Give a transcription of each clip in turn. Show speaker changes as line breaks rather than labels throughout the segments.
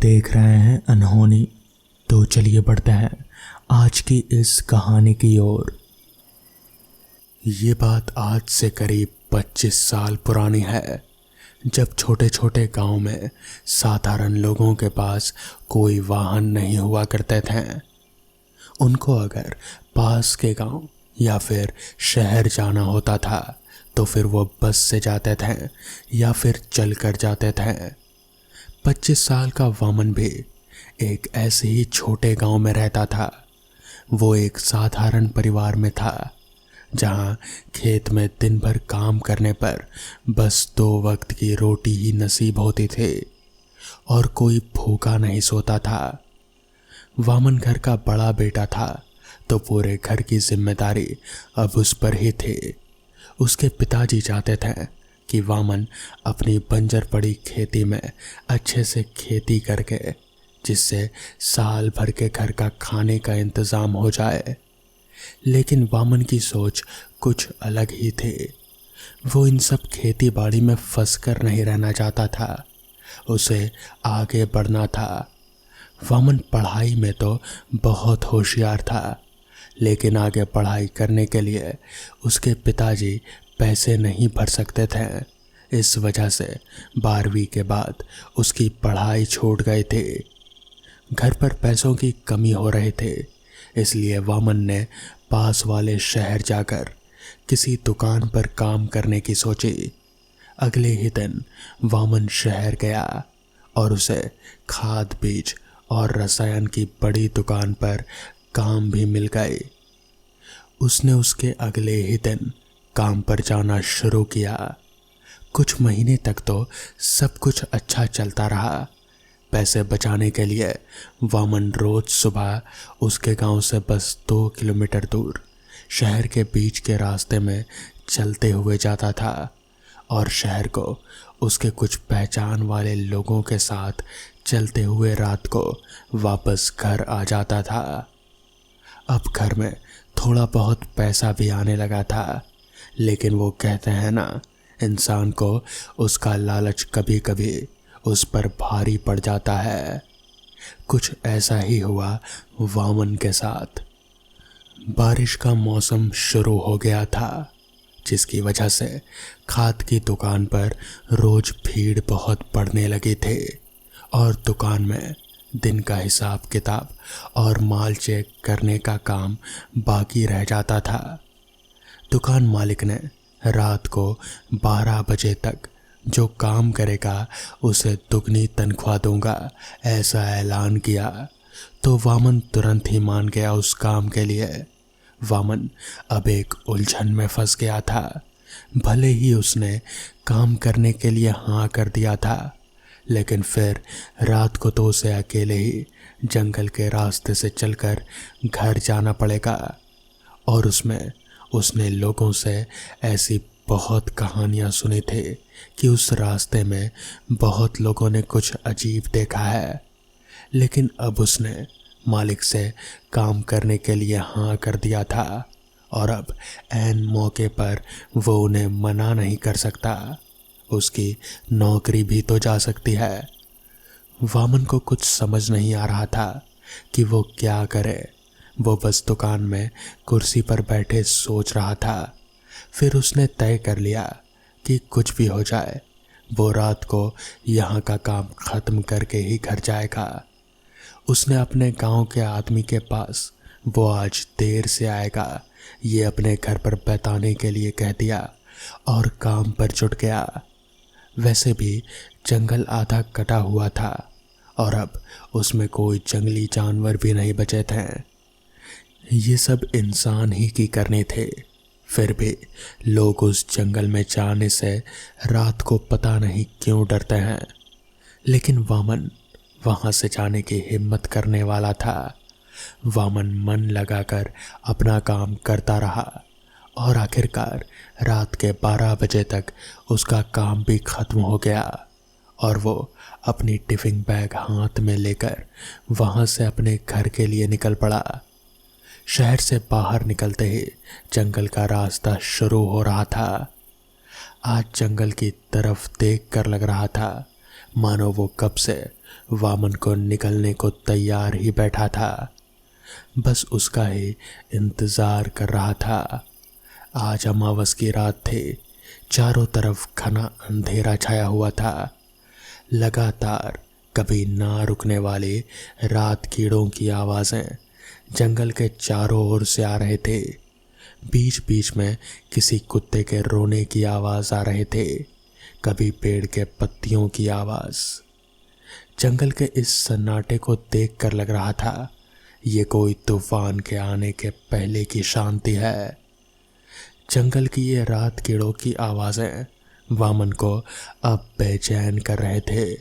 देख रहे हैं अनहोनी। तो चलिए बढ़ते हैं आज की इस कहानी की ओर। ये बात आज से करीब 25 साल पुरानी है, जब छोटे छोटे गांव में साधारण लोगों के पास कोई वाहन नहीं हुआ करते थे। उनको अगर पास के गांव या फिर शहर जाना होता था तो फिर वो बस से जाते थे या फिर चल कर जाते थे। 25 साल का वामन भी एक ऐसे ही छोटे गांव में रहता था। वो एक साधारण परिवार में था, जहां खेत में दिन भर काम करने पर बस 2 वक्त की रोटी ही नसीब होती थी और कोई भूखा नहीं सोता था। वामन घर का बड़ा बेटा था, तो पूरे घर की जिम्मेदारी अब उस पर ही थी। उसके पिताजी चाहते थे कि वामन अपनी बंजर पड़ी खेती में अच्छे से खेती करके, जिससे साल भर के घर का खाने का इंतज़ाम हो जाए। लेकिन वामन की सोच कुछ अलग ही थी। वो इन सब खेती बाड़ी में फंस कर नहीं रहना चाहता था, उसे आगे बढ़ना था। वामन पढ़ाई में तो बहुत होशियार था, लेकिन आगे पढ़ाई करने के लिए उसके पिताजी पैसे नहीं भर सकते थे। इस वजह से 12वीं के बाद उसकी पढ़ाई छूट गई थी। घर पर पैसों की कमी हो रही थी, इसलिए वामन ने पास वाले शहर जाकर किसी दुकान पर काम करने की सोची। अगले ही दिन वामन शहर गया और उसे खाद बीज और रसायन की बड़ी दुकान पर काम भी मिल गई। उसने उसके अगले ही दिन काम पर जाना शुरू किया। कुछ महीने तक तो सब कुछ अच्छा चलता रहा। पैसे बचाने के लिए वामन रोज सुबह उसके गांव से बस 2 किलोमीटर दूर शहर के बीच के रास्ते में चलते हुए जाता था और शहर को उसके कुछ पहचान वाले लोगों के साथ चलते हुए रात को वापस घर आ जाता था। अब घर में थोड़ा बहुत पैसा भी आने लगा था, लेकिन वो कहते हैं ना, इंसान को उसका लालच कभी कभी उस पर भारी पड़ जाता है। कुछ ऐसा ही हुआ वामन के साथ। बारिश का मौसम शुरू हो गया था, जिसकी वजह से खाद की दुकान पर रोज भीड़ बहुत बढ़ने लगी थी और दुकान में दिन का हिसाब किताब और माल चेक करने का काम बाकी रह जाता था। दुकान मालिक ने रात को 12 बजे तक जो काम करेगा उसे दुगनी तनख्वाह दूंगा, ऐसा ऐलान किया। तो वामन तुरंत ही मान गया उस काम के लिए। वामन अब एक उलझन में फंस गया था। भले ही उसने काम करने के लिए हाँ कर दिया था, लेकिन फिर रात को तो उसे अकेले ही जंगल के रास्ते से चलकर घर जाना पड़ेगा। और उसमें उसने लोगों से ऐसी बहुत कहानियां सुनी थी कि उस रास्ते में बहुत लोगों ने कुछ अजीब देखा है। लेकिन अब उसने मालिक से काम करने के लिए हाँ कर दिया था और अब ऐन मौके पर वो उन्हें मना नहीं कर सकता। उसकी नौकरी भी तो जा सकती है। वामन को कुछ समझ नहीं आ रहा था कि वो क्या करे। वो बस दुकान में कुर्सी पर बैठे सोच रहा था। फिर उसने तय कर लिया कि कुछ भी हो जाए, वो रात को यहाँ का काम ख़त्म करके ही घर जाएगा। उसने अपने गांव के आदमी के पास वो आज देर से आएगा ये अपने घर पर बताने के लिए कह दिया और काम पर जुट गया। वैसे भी जंगल आधा कटा हुआ था और अब उसमें कोई जंगली जानवर भी नहीं बचे थे। ये सब इंसान ही की करनी थे। फिर भी लोग उस जंगल में जाने से रात को पता नहीं क्यों डरते हैं। लेकिन वामन वहां से जाने की हिम्मत करने वाला था। वामन मन लगाकर अपना काम करता रहा और आखिरकार रात के 12 बजे तक उसका काम भी खत्म हो गया और वो अपनी टिफिन बैग हाथ में लेकर वहां से अपने घर के लिए निकल पड़ा। शहर से बाहर निकलते ही जंगल का रास्ता शुरू हो रहा था। आज जंगल की तरफ देखकर लग रहा था मानो वो कब से वामन को निकलने को तैयार ही बैठा था, बस उसका ही इंतजार कर रहा था। आज अमावस की रात थी। चारों तरफ घना अंधेरा छाया हुआ था। लगातार कभी ना रुकने वाली रात कीड़ों की आवाज़ें जंगल के चारों ओर से आ रहे थे। बीच बीच में किसी कुत्ते के रोने की आवाज़ आ रहे थे, कभी पेड़ के पत्तियों की आवाज़। जंगल के इस सन्नाटे को देखकर लग रहा था ये कोई तूफान के आने के पहले की शांति है। जंगल की ये रात कीड़ों की आवाज़ें वामन को अब बेचैन कर रहे थे।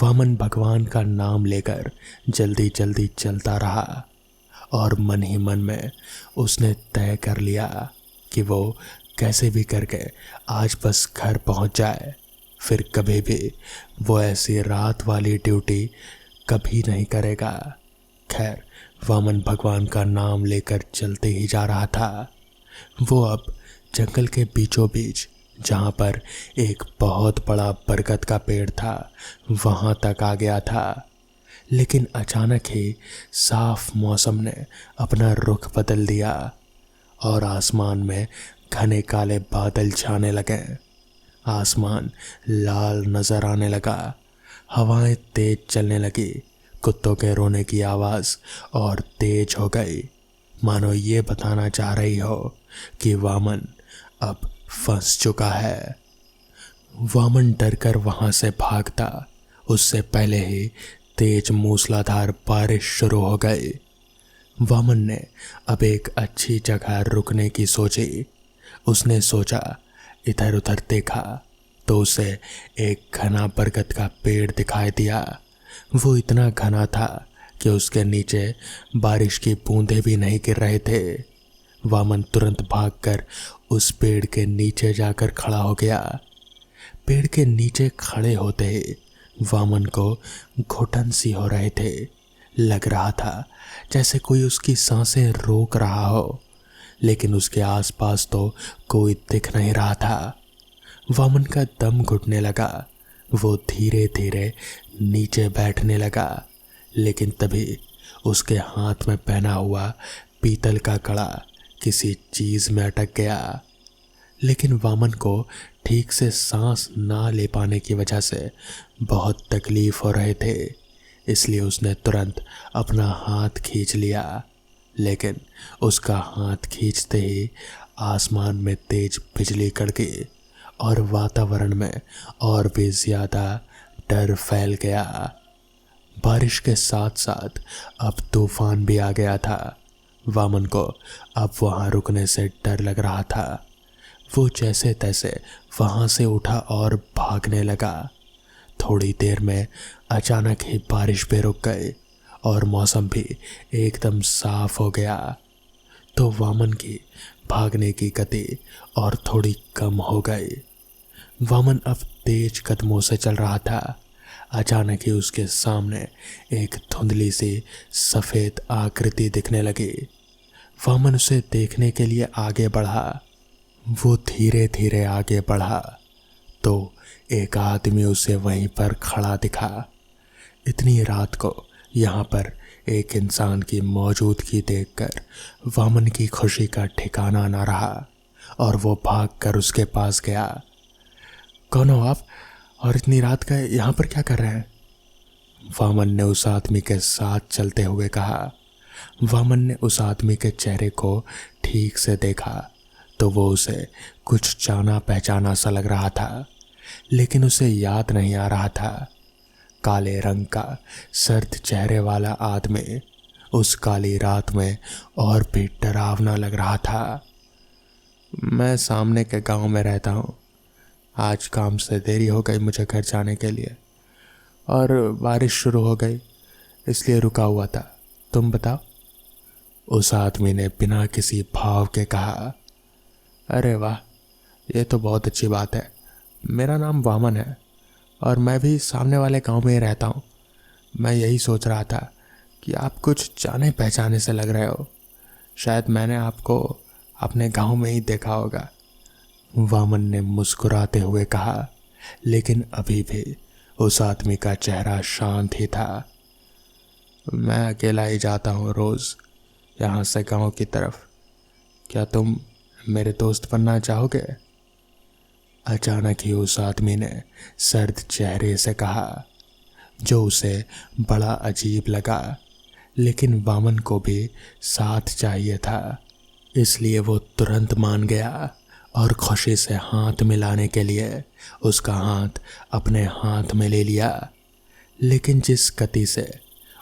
वामन भगवान का नाम लेकर जल्दी जल्दी चलता रहा और मन ही मन में उसने तय कर लिया कि वो कैसे भी करके आज बस घर पहुंच जाए, फिर कभी भी वो ऐसी रात वाली ड्यूटी कभी नहीं करेगा। खैर, वामन भगवान का नाम लेकर चलते ही जा रहा था। वो अब जंगल के बीचों बीच, जहाँ पर एक बहुत बड़ा बरगद का पेड़ था, वहाँ तक आ गया था। लेकिन अचानक ही साफ मौसम ने अपना रुख बदल दिया और आसमान में घने काले बादल छाने लगे। आसमान लाल नजर आने लगा, हवाएं तेज चलने लगी, कुत्तों के रोने की आवाज़ और तेज हो गई, मानो ये बताना चाह रही हो कि वामन अब फंस चुका है। वामन डरकर वहां से भागता, उससे पहले ही तेज मूसलाधार बारिश शुरू हो गई। वामन ने अब एक अच्छी जगह रुकने की सोची। उसने सोचा, इधर उधर देखा तो उसे एक घना बरगद का पेड़ दिखाई दिया। वो इतना घना था कि उसके नीचे बारिश की बूंदें भी नहीं गिर रहे थे। वामन तुरंत भागकर उस पेड़ के नीचे जाकर खड़ा हो गया। पेड़ के नीचे खड़े होते ही वामन को घुटन सी हो रहे थे। लग रहा था जैसे कोई उसकी सांसें रोक रहा हो, लेकिन उसके आसपास तो कोई दिख नहीं रहा था। वामन का दम घुटने लगा। वो धीरे धीरे नीचे बैठने लगा, लेकिन तभी उसके हाथ में पहना हुआ पीतल का कड़ा किसी चीज में अटक गया। लेकिन वामन को ठीक से सांस ना ले पाने की वजह से बहुत तकलीफ हो रहे थे, इसलिए उसने तुरंत अपना हाथ खींच लिया। लेकिन उसका हाथ खींचते ही आसमान में तेज बिजली कड़की और वातावरण में और भी ज्यादा डर फैल गया। बारिश के साथ साथ अब तूफान भी आ गया था। वामन को अब वहां रुकने से डर लग रहा था। वो जैसे तैसे वहां से उठा और भागने लगा। थोड़ी देर में अचानक ही बारिश भी रुक गई और मौसम भी एकदम साफ हो गया। तो वामन की भागने की गति और थोड़ी कम हो गई। वामन अब तेज कदमों से चल रहा था। अचानक ही उसके सामने एक धुंधली सी सफेद आकृति दिखने लगी। वामन उसे देखने के लिए आगे बढ़ा। वो धीरे धीरे आगे बढ़ा तो एक आदमी उसे वहीं पर खड़ा दिखा। इतनी रात को यहाँ पर एक इंसान की मौजूदगी देखकर वामन की खुशी का ठिकाना न रहा और वो भागकर उसके पास गया। कौन हो आप और इतनी रात का यहाँ पर क्या कर रहे हैं? वामन ने उस आदमी के साथ चलते हुए कहा। वामन ने उस आदमी के चेहरे को ठीक से देखा तो वो उसे कुछ जाना पहचाना सा लग रहा था, लेकिन उसे याद नहीं आ रहा था। काले रंग का सर्द चेहरे वाला आदमी उस काली रात में और भी डरावना लग रहा था। मैं सामने के गांव में रहता हूँ। आज काम से देरी हो गई मुझे घर जाने के लिए और बारिश शुरू हो गई, इसलिए रुका हुआ था। तुम बताओ? उस आदमी ने बिना किसी भाव के कहा। अरे वाह, ये तो बहुत अच्छी बात है। मेरा नाम वामन है और मैं भी सामने वाले गांव में ही रहता हूँ। मैं यही सोच रहा था कि आप कुछ जाने पहचाने से लग रहे हो। शायद मैंने आपको अपने गांव में ही देखा होगा। वामन ने मुस्कुराते हुए कहा, लेकिन अभी भी उस आदमी का चेहरा शांत ही था। मैं अकेला ही जाता हूँ रोज यहाँ से गांव की तरफ। क्या तुम मेरे दोस्त बनना चाहोगे? अचानक ही उस आदमी ने सर्द चेहरे से कहा, जो उसे बड़ा अजीब लगा। लेकिन वामन को भी साथ चाहिए था, इसलिए वो तुरंत मान गया और खुशी से हाथ मिलाने के लिए उसका हाथ अपने हाथ में ले लिया। लेकिन जिस गति से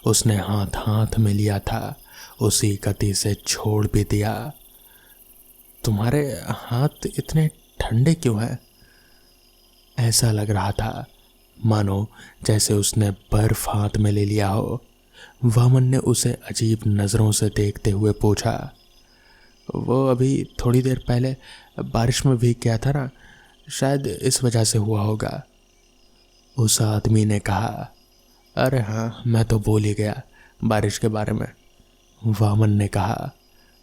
उसने हाथ में लिया था उसी गति से छोड़ भी दिया। तुम्हारे हाथ इतने ठंडे क्यों हैं? ऐसा लग रहा था मानो जैसे उसने बर्फ हाथ में ले लिया हो। वामन ने उसे अजीब नज़रों से देखते हुए पूछा। वो अभी थोड़ी देर पहले बारिश में भीग गया था ना, शायद इस वजह से हुआ होगा, उस आदमी ने कहा। अरे हाँ, मैं तो भूल ही गया बारिश के बारे में, वामन ने कहा।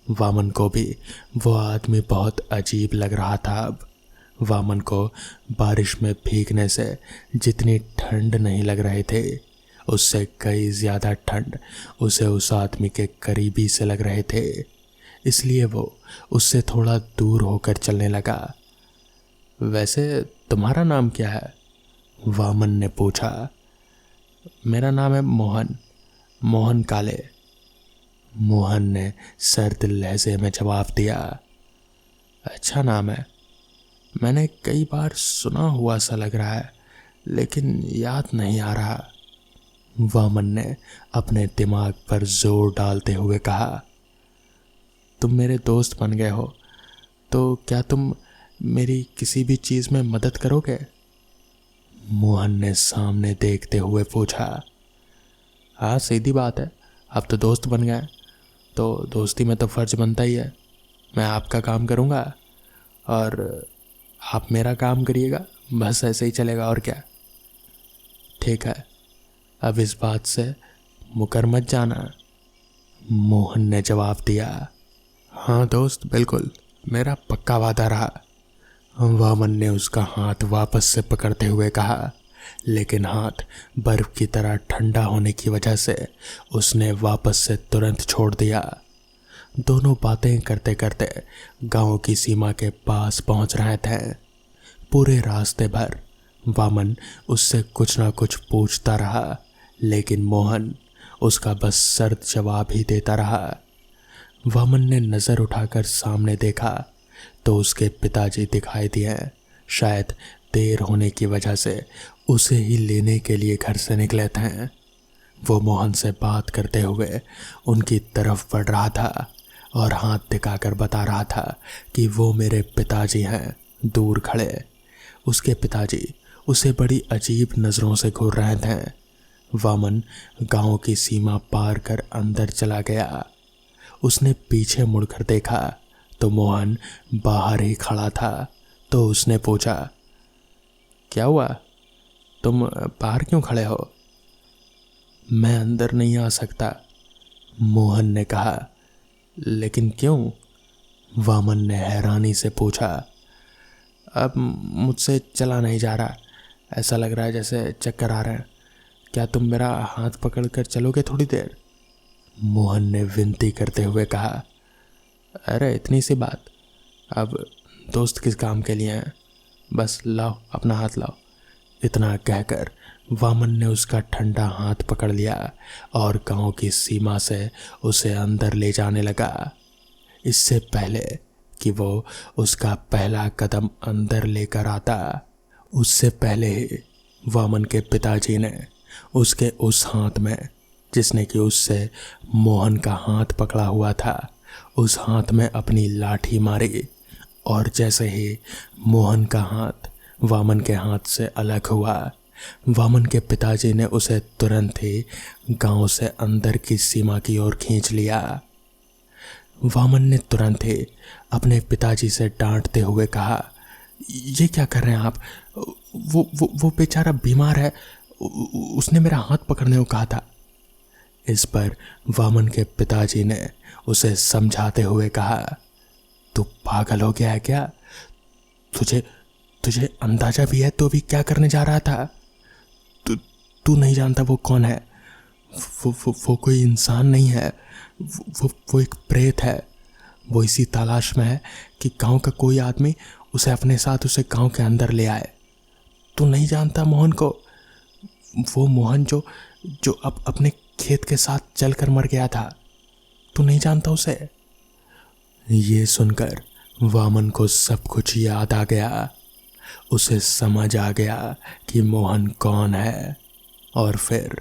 वामन को भी वो आदमी बहुत अजीब लग रहा था। अब वामन को बारिश में भीगने से जितनी ठंड नहीं लग रहे थे, उससे कई ज़्यादा ठंड उसे उस आदमी के करीबी से लग रहे थे। इसलिए वो उससे थोड़ा दूर होकर चलने लगा। वैसे तुम्हारा नाम क्या है? वामन ने पूछा। मेरा नाम है मोहन, मोहन काले, मोहन ने सर्द लहजे में जवाब दिया। अच्छा नाम है, मैंने कई बार सुना हुआ सा लग रहा है, लेकिन याद नहीं आ रहा, वामन ने अपने दिमाग पर जोर डालते हुए कहा। तुम मेरे दोस्त बन गए हो, तो क्या तुम मेरी किसी भी चीज़ में मदद करोगे? मोहन ने सामने देखते हुए पूछा। हाँ, सीधी बात है, अब तो दोस्त बन गए, तो दोस्ती में तो फ़र्ज बनता ही है। मैं आपका काम करूँगा और आप मेरा काम करिएगा, बस ऐसे ही चलेगा और क्या। ठीक है, अब इस बात से मुकर मत जाना, मोहन ने जवाब दिया। हाँ दोस्त, बिल्कुल, मेरा पक्का वादा रहा, वामन ने उसका हाथ वापस से पकड़ते हुए कहा। लेकिन हाथ बर्फ की तरह ठंडा होने की वजह से उसने वापस से तुरंत छोड़ दिया। दोनों बातें करते करते गांव की सीमा के पास पहुंच रहे थे। पूरे रास्ते भर वामन उससे कुछ ना कुछ पूछता रहा, लेकिन मोहन उसका बस सर्द जवाब ही देता रहा। वामन ने नज़र उठाकर सामने देखा तो उसके पिताजी दिखाई दिए। शायद देर होने की वजह से उसे ही लेने के लिए घर से निकले थे। वो मोहन से बात करते हुए उनकी तरफ बढ़ रहा था और हाथ दिखाकर बता रहा था कि वो मेरे पिताजी हैं, दूर खड़े। उसके पिताजी उसे बड़ी अजीब नज़रों से घूर रहे थे। वामन गांव की सीमा पार कर अंदर चला गया। उसने पीछे मुड़कर देखा तो मोहन बाहर ही खड़ा था। तो उसने पूछा, क्या हुआ, तुम बाहर क्यों खड़े हो? मैं अंदर नहीं आ सकता, मोहन ने कहा। लेकिन क्यों? वामन ने हैरानी से पूछा। अब मुझसे चला नहीं जा रहा, ऐसा लग रहा है जैसे चक्कर आ रहे हैं। क्या तुम मेरा हाथ पकड़कर चलोगे थोड़ी देर? मोहन ने विनती करते हुए कहा। अरे इतनी सी बात, अब दोस्त किस काम के लिए हैं, बस लाओ अपना हाथ लाओ। इतना कहकर वामन ने उसका ठंडा हाथ पकड़ लिया और गांव की सीमा से उसे अंदर ले जाने लगा। इससे पहले कि वो उसका पहला कदम अंदर लेकर आता, उससे पहले ही वामन के पिताजी ने उसके उस हाथ में, जिसने कि उससे मोहन का हाथ पकड़ा हुआ था, उस हाथ में अपनी लाठी मारी। और जैसे ही मोहन का हाथ वामन के हाथ से अलग हुआ, वामन के पिताजी ने उसे तुरंत ही गांव से अंदर की सीमा की ओर खींच लिया। वामन ने तुरंत ही अपने पिताजी से डांटते हुए कहा, ये क्या कर रहे हैं आप? वो बेचारा बीमार है, उसने मेरा हाथ पकड़ने को कहा था। इस पर वामन के पिताजी ने उसे समझाते हुए कहा, तू पागल हो गया है क्या? तुझे अंदाजा भी है तो भी क्या करने जा रहा था? तू नहीं जानता वो कौन है। वो कोई इंसान नहीं है, वो एक प्रेत है। वो इसी तलाश में है कि गांव का कोई आदमी उसे अपने साथ उसे गांव के अंदर ले आए। तू नहीं जानता मोहन को, वो मोहन जो जो अब अपने खेत के साथ चलकर मर गया था। तू नहीं जानता उसे। ये सुनकर वामन को सब कुछ याद आ गया। उसे समझ आ गया कि मोहन कौन है, और फिर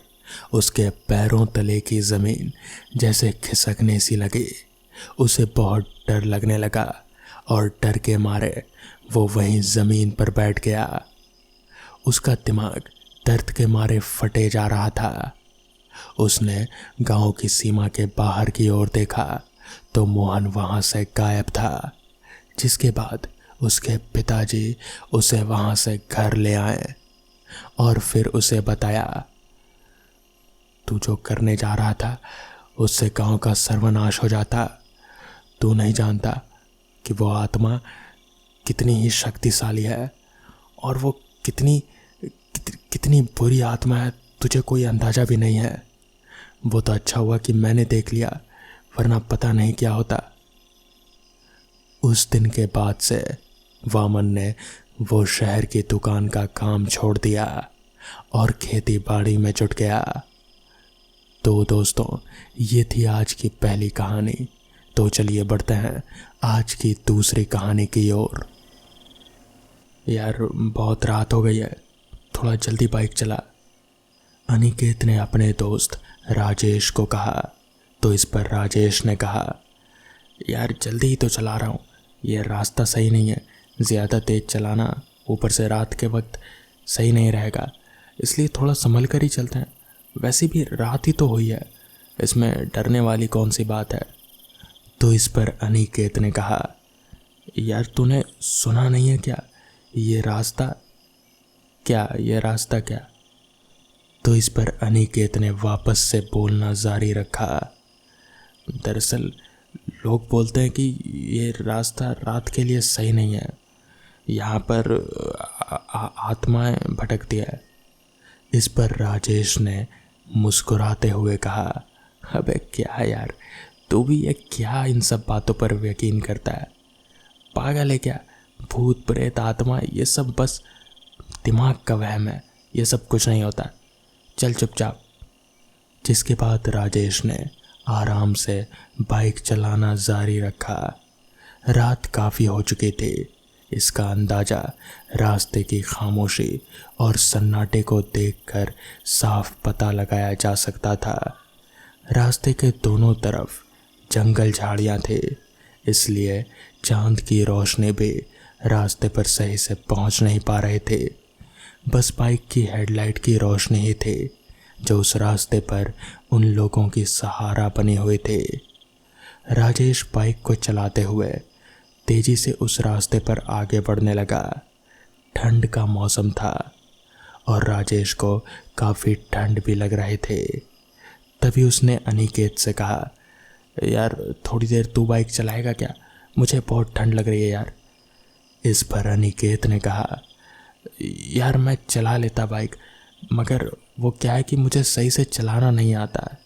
उसके पैरों तले की जमीन जैसे खिसकने सी लगी। उसे बहुत डर लगने लगा और डर के मारे वो वहीं जमीन पर बैठ गया। उसका दिमाग दर्द के मारे फटे जा रहा था। उसने गांव की सीमा के बाहर की ओर देखा तो मोहन वहां से गायब था, जिसके बाद उसके पिताजी उसे वहां से घर ले आए और फिर उसे बताया, तू जो करने जा रहा था उससे गांव का सर्वनाश हो जाता। तू नहीं जानता कि वो आत्मा कितनी ही शक्तिशाली है, और वो कितनी बुरी आत्मा है, तुझे कोई अंदाजा भी नहीं है। वो तो अच्छा हुआ कि मैंने देख लिया, वरना पता नहीं क्या होता। उस दिन के बाद से वामन ने वो शहर की दुकान का काम छोड़ दिया और खेती बाड़ी में जुट गया। तो दोस्तों, ये थी आज की पहली कहानी। तो चलिए बढ़ते हैं आज की दूसरी कहानी की ओर। यार बहुत रात हो गई है, थोड़ा जल्दी बाइक चला। अनिकेत ने अपने दोस्त राजेश को कहा, तो इस पर राजेश ने कहा, यार जल्दी ही तो चला रहा हूँ, ये रास्ता सही नहीं है, ज़्यादा तेज़ चलाना ऊपर से रात के वक्त सही नहीं रहेगा, इसलिए थोड़ा संभल कर ही चलते हैं। वैसे भी रात ही तो हुई है, इसमें डरने वाली कौन सी बात है। तो इस पर अनिकेत ने कहा, यार तूने सुना नहीं है क्या, ये रास्ता क्या। तो इस पर अनिकेत ने वापस से बोलना जारी रखा, दरअसल लोग बोलते हैं कि ये रास्ता रात के लिए सही नहीं है, यहाँ पर आत्माएं भटकती है। इस पर राजेश ने मुस्कुराते हुए कहा, अबे क्या यार, तू भी ये क्या इन सब बातों पर यकीन करता है, पागल है क्या। भूत प्रेत आत्मा ये सब बस दिमाग का वहम है, ये सब कुछ नहीं होता, चल चुपचाप। जिसके बाद राजेश ने आराम से बाइक चलाना जारी रखा। रात काफ़ी हो चुकी थी, इसका अंदाज़ा रास्ते की खामोशी और सन्नाटे को देखकर साफ पता लगाया जा सकता था। रास्ते के दोनों तरफ जंगल झाड़ियाँ थे, इसलिए चांद की रोशनी भी रास्ते पर सही से पहुंच नहीं पा रहे थे। बस बाइक की हेडलाइट की रोशनी ही थी जो उस रास्ते पर उन लोगों की सहारा बने हुए थे। राजेश बाइक को चलाते हुए तेजी से उस रास्ते पर आगे बढ़ने लगा। ठंड का मौसम था और राजेश को काफ़ी ठंड भी लग रहे थे। तभी उसने अनिकेत से कहा, यार थोड़ी देर तू बाइक चलाएगा क्या, मुझे बहुत ठंड लग रही है यार। इस पर अनिकेत ने कहा, यार मैं चला लेता बाइक, मगर वो क्या है कि मुझे सही से चलाना नहीं आता है।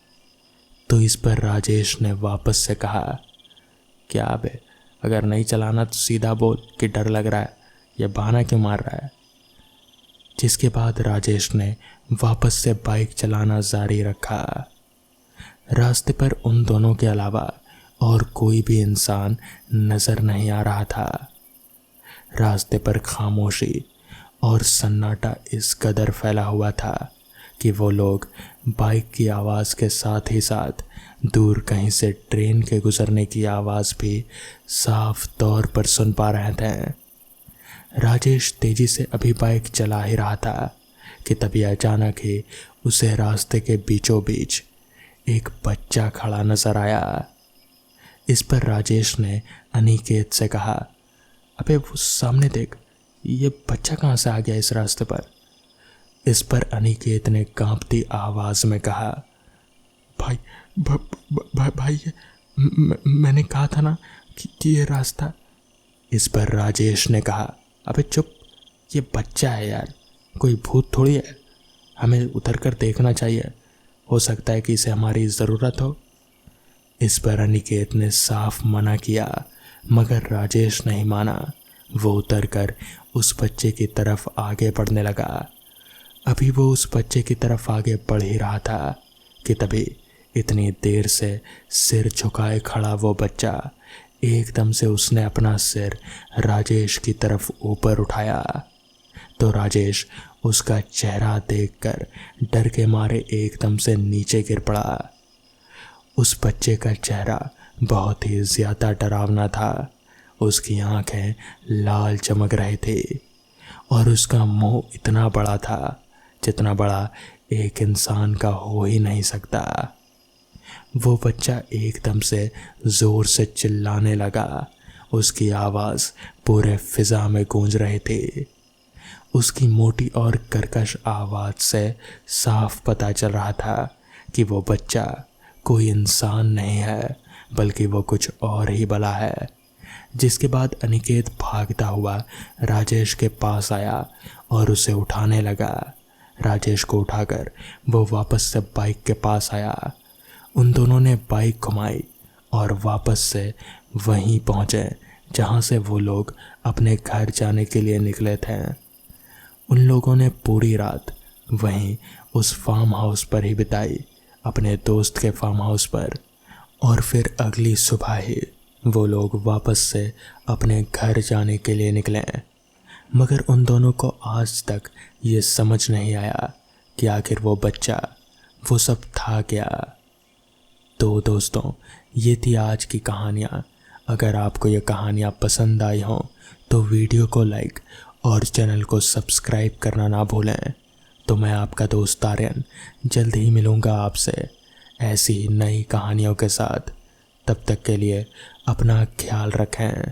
तो इस पर राजेश ने वापस से कहा, क्या बे, अगर नहीं चलाना तो सीधा बोल कि डर लग रहा है, या बहाना क्यों मार रहा है। जिसके बाद राजेश ने वापस से बाइक चलाना जारी रखा। रास्ते पर उन दोनों के अलावा और कोई भी इंसान नजर नहीं आ रहा था। रास्ते पर खामोशी और सन्नाटा इस कदर फैला हुआ था कि वो लोग बाइक की आवाज़ के साथ ही साथ दूर कहीं से ट्रेन के गुजरने की आवाज़ भी साफ तौर पर सुन पा रहे थे। राजेश तेजी से अभी बाइक चला ही रहा था कि तभी अचानक ही उसे रास्ते के बीचों बीच एक बच्चा खड़ा नजर आया। इस पर राजेश ने अनिकेत से कहा, अबे वो सामने देख, ये बच्चा कहाँ से आ गया इस रास्ते पर। इस पर अनिकेत ने कांपती आवाज़ में कहा, भाई भाई मैंने कहा था ना कि ये रास्ता। इस पर राजेश ने कहा, अबे चुप, ये बच्चा है यार, कोई भूत थोड़ी है, हमें उतर कर देखना चाहिए, हो सकता है कि इसे हमारी ज़रूरत हो। इस पर अनिकेत ने साफ मना किया, मगर राजेश नहीं माना। वो उतरकर उस बच्चे की तरफ आगे बढ़ने लगा। अभी वो उस बच्चे की तरफ आगे बढ़ ही रहा था कि तभी इतनी देर से सिर झुकाए खड़ा वो बच्चा एकदम से उसने अपना सिर राजेश की तरफ ऊपर उठाया। तो राजेश उसका चेहरा देखकर डर के मारे एकदम से नीचे गिर पड़ा। उस बच्चे का चेहरा बहुत ही ज़्यादा डरावना था। उसकी आंखें लाल चमक रहे थे और उसका मुंह इतना बड़ा था जितना बड़ा एक इंसान का हो ही नहीं सकता। वो बच्चा एकदम से ज़ोर से चिल्लाने लगा। उसकी आवाज़ पूरे फिज़ा में गूंज रही थी। उसकी मोटी और कर्कश आवाज़ से साफ पता चल रहा था कि वो बच्चा कोई इंसान नहीं है, बल्कि वो कुछ और ही भला है। जिसके बाद अनिकेत भागता हुआ राजेश के पास आया और उसे उठाने लगा। राजेश को उठाकर वो वापस से बाइक के पास आया। उन दोनों ने बाइक घुमाई और वापस से वहीं पहुँचे जहाँ से वो लोग अपने घर जाने के लिए निकले थे। उन लोगों ने पूरी रात वहीं उस फार्म हाउस पर ही बिताई, अपने दोस्त के फार्म हाउस पर। और फिर अगली सुबह ही वो लोग वापस से अपने घर जाने के लिए निकले। मगर उन दोनों को आज तक ये समझ नहीं आया कि आखिर वो बच्चा वो सब था क्या। तो दोस्तों, ये थी आज की कहानियाँ। अगर आपको ये कहानियाँ पसंद आई हों तो वीडियो को लाइक और चैनल को सब्सक्राइब करना ना भूलें। तो मैं आपका दोस्त आर्यन जल्द ही मिलूँगा आपसे ऐसी ही नई कहानियों के साथ। तब तक के लिए अपना ख्याल रखें।